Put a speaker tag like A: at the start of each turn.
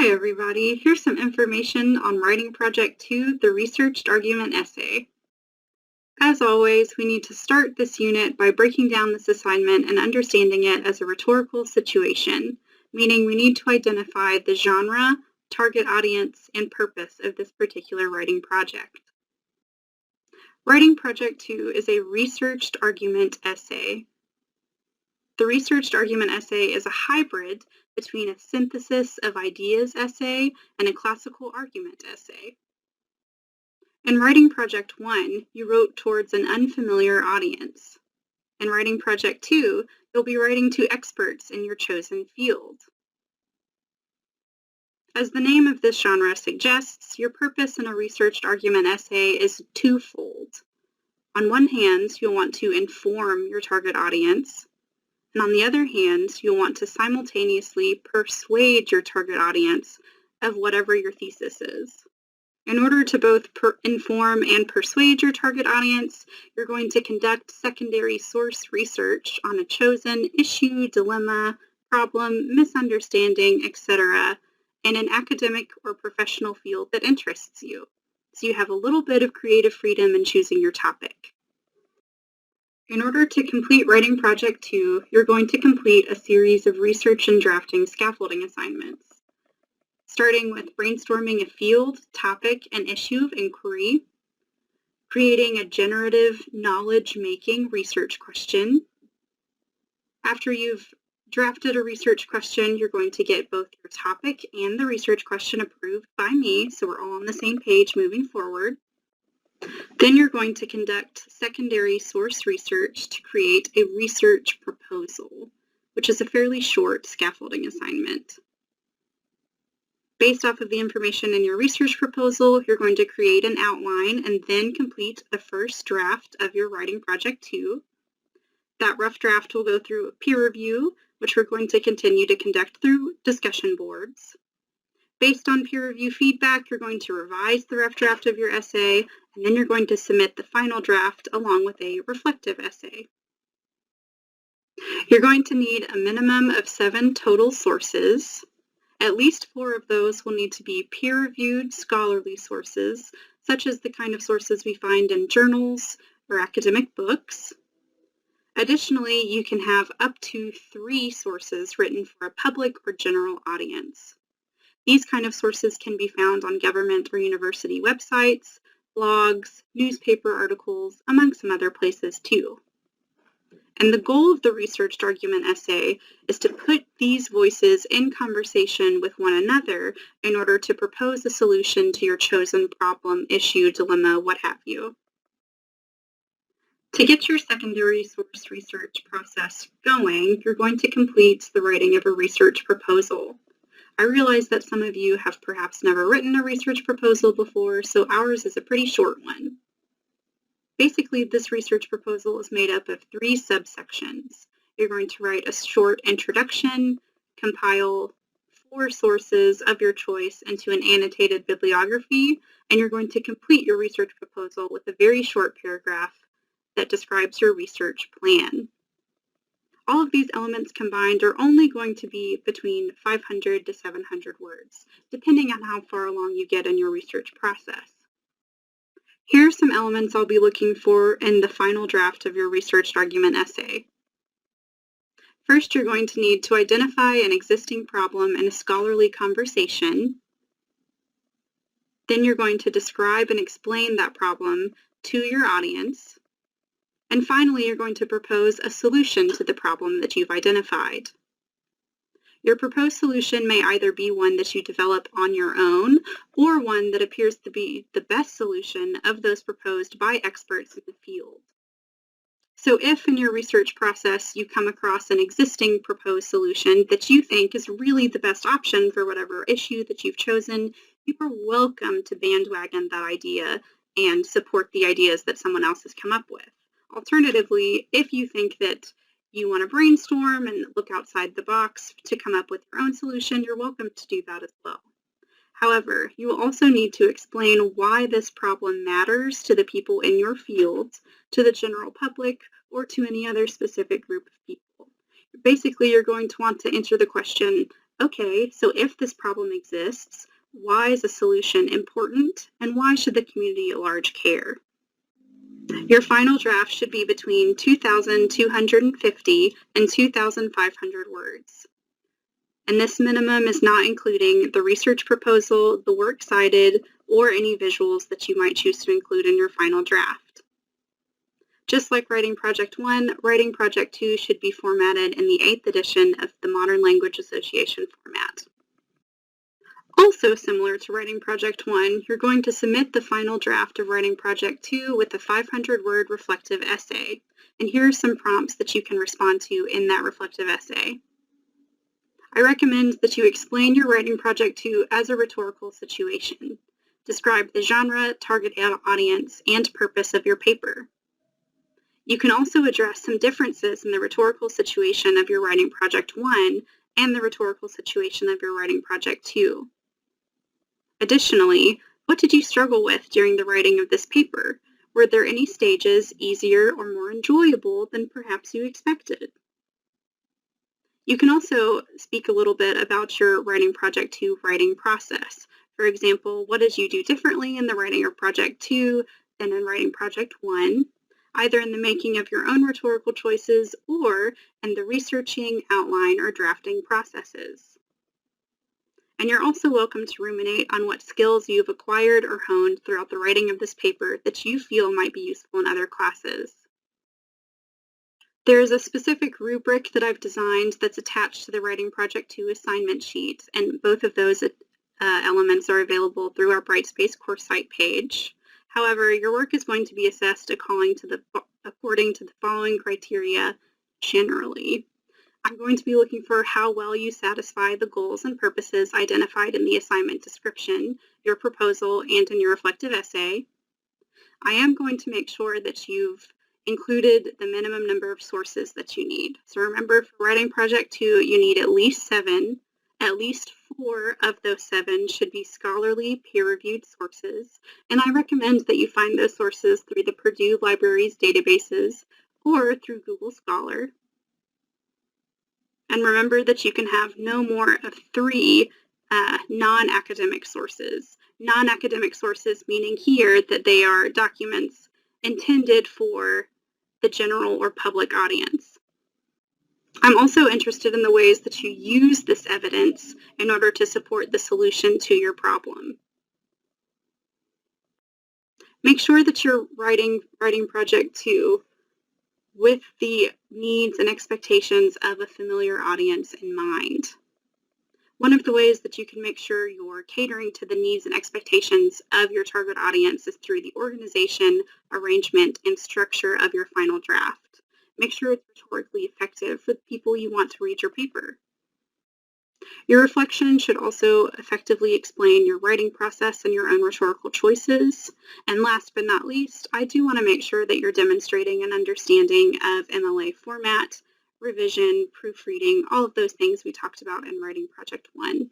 A: Hi everybody, here's some information on writing Project 2, the Researched Argument Essay. As always, we need to start this unit by breaking down this assignment and understanding it as a rhetorical situation, meaning we need to identify the genre, target audience, and purpose of this particular writing project. Writing Project 2 is a researched argument essay. The researched argument essay is a hybrid between a synthesis of ideas essay and a classical argument essay. In writing Project 1, you wrote towards an unfamiliar audience. In writing Project 2, you'll be writing to experts in your chosen field. As the name of this genre suggests, your purpose in a researched argument essay is twofold. On one hand, you'll want to inform your target audience, and on the other hand, you'll want to simultaneously persuade your target audience of whatever your thesis is. In order to both inform and persuade your target audience, you're going to conduct secondary source research on a chosen issue, dilemma, problem, misunderstanding, etc., in an academic or professional field that interests you. So you have a little bit of creative freedom in choosing your topic. In order to complete Writing Project 2, you're going to complete a series of research and drafting scaffolding assignments, starting with brainstorming a field, topic, and issue of inquiry, creating a generative knowledge-making research question. After you've drafted a research question, you're going to get both your topic and the research question approved by me, so we're all on the same page moving forward. Then you're going to conduct secondary source research to create a research proposal, which is a fairly short scaffolding assignment. Based off of the information in your research proposal, you're going to create an outline and then complete the first draft of your Writing Project 2. That rough draft will go through a peer review, which we're going to continue to conduct through discussion boards. Based on peer review feedback, you're going to revise the rough draft of your essay, and then you're going to submit the final draft along with a reflective essay. You're going to need a minimum of 7 total sources. At least 4 of those will need to be peer-reviewed scholarly sources, such as the kind of sources we find in journals or academic books. Additionally, you can have up to 3 sources written for a public or general audience. These kind of sources can be found on government or university websites, blogs, newspaper articles, among some other places too. And the goal of the researched argument essay is to put these voices in conversation with one another in order to propose a solution to your chosen problem, issue, dilemma, what have you. To get your secondary source research process going, you're going to complete the writing of a research proposal. I realize that some of you have perhaps never written a research proposal before, so ours is a pretty short one. Basically, this research proposal is made up of 3 subsections. You're going to write a short introduction, compile 4 sources of your choice into an annotated bibliography, and you're going to complete your research proposal with a very short paragraph that describes your research plan. All of these elements combined are only going to be between 500 to 700 words, depending on how far along you get in your research process. Here are some elements I'll be looking for in the final draft of your researched argument essay. First, you're going to need to identify an existing problem in a scholarly conversation. Then you're going to describe and explain that problem to your audience. And finally, you're going to propose a solution to the problem that you've identified. Your proposed solution may either be one that you develop on your own or one that appears to be the best solution of those proposed by experts in the field. So if in your research process you come across an existing proposed solution that you think is really the best option for whatever issue that you've chosen, you are welcome to bandwagon that idea and support the ideas that someone else has come up with. Alternatively, if you think that you want to brainstorm and look outside the box to come up with your own solution, you're welcome to do that as well. However, you will also need to explain why this problem matters to the people in your field, to the general public, or to any other specific group of people. Basically, you're going to want to answer the question Okay, so if this problem exists, why is a solution important and why should the community at large care? Your final draft should be between 2,250 and 2,500 words. And this minimum is not including the research proposal, the works cited, or any visuals that you might choose to include in your final draft. Just like Writing Project 1, Writing Project 2 should be formatted in the 8th edition of the Modern Language Association format. Also similar to Writing Project 1, you're going to submit the final draft of Writing Project 2 with a 500-word reflective essay. And here are some prompts that you can respond to in that reflective essay. I recommend that you explain your Writing Project 2 as a rhetorical situation. Describe the genre, target audience, and purpose of your paper. You can also address some differences in the rhetorical situation of your Writing Project 1 and the rhetorical situation of your Writing Project 2. Additionally, what did you struggle with during the writing of this paper? Were there any stages easier or more enjoyable than perhaps you expected? You can also speak a little bit about your Writing Project 2 writing process. For example, what did you do differently in the writing of Project 2 than in Writing Project 1, either in the making of your own rhetorical choices or in the researching, outline, or drafting processes. And you're also welcome to ruminate on what skills you've acquired or honed throughout the writing of this paper that you feel might be useful in other classes. There is a specific rubric that I've designed that's attached to the Writing Project 2 assignment sheet, and both of those elements are available through our Brightspace course site page. However, your work is going to be assessed according to the following criteria generally. I'm going to be looking for how well you satisfy the goals and purposes identified in the assignment description, your proposal, and in your reflective essay. I am going to make sure that you've included the minimum number of sources that you need. So remember, for Writing Project 2, you need at least 7. At least 4 of those 7 should be scholarly, peer-reviewed sources, and I recommend that you find those sources through the Purdue Library's databases or through Google Scholar. And remember that you can have no more of 3 non-academic sources. Non-academic sources meaning here that they are documents intended for the general or public audience. I'm also interested in the ways that you use this evidence in order to support the solution to your problem. Make sure that you're writing Project 2 with the needs and expectations of a familiar audience in mind. One of the ways that you can make sure you're catering to the needs and expectations of your target audience is through the organization, arrangement, and structure of your final draft. Make sure it's rhetorically effective for the people you want to read your paper. Your reflection should also effectively explain your writing process and your own rhetorical choices. And last but not least, I do want to make sure that you're demonstrating an understanding of MLA format, revision, proofreading, all of those things we talked about in Writing Project 1.